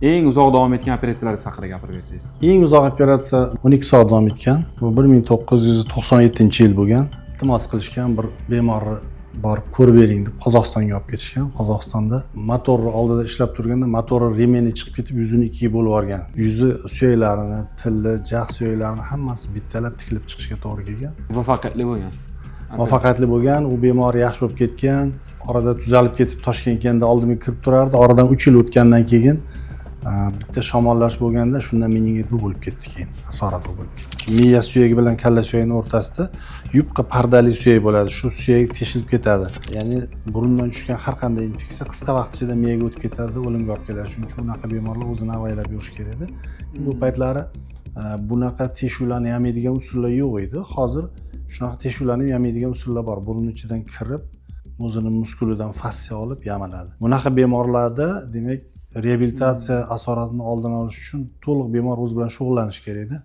Eng uzoq davom etgan operatsiyalar haqida gapirib bersangiz. Eng uzoq operatsiya 12 soat davom etgan. Bu 1997-yil bo'lgan. Iltimos qilishgan bir bemorni borib ko'rib bering deb Qozog'istonga olib ketishgan. Qozog'istonda motorni oldida ishlab turganda motori remeni chiqib ketib, yuzini ikkiga bo'lib yuborgan. Yuzi suyaklarini, tili, jag' suyaklarini hammasi bittalab tikilib chiqishga to'g'ri kelgan. Muvaffaqiyatli bo'lgan. Muvaffaqiyatli bo'lgan, u bemor yaxshi bo'lib ketgan. Orada tuzalib ketib Toshkentga oldimga kirib turardi. Oradan 3 yil o'tgandan keyin bitta shamollash bo'lganda shundan meningit bo'lib ketdi keyin. Asorat bo'lib ketdi. Miya suyagi bilan kalla suyagining o'rtasida yupqa pardali suyak bo'ladi. Shu suyak teshilib ketadi. Ya'ni burundan tushgan har qanday infeksiya qisqa vaqt ichida miyaga o'tib ketadi, o'limga olib keladi. Shuning uchun unaqa bemorlar o'zini avaylab yurish kerak edi. Bu paytlari bunaqa teshuvlarni yamaydigan usullar yo'q edi. Hozir shunaqa teshuvlarni yamaydigan usullar bor. Burun ichidan kirib, o'zini muskulidan fassiya olib yamaladi. Bunaqa bemorlarda, demak, reabilitatsiya asoratini oldini olish uchun to'liq bemor o'zi bilan shug'ullanish kerak edi.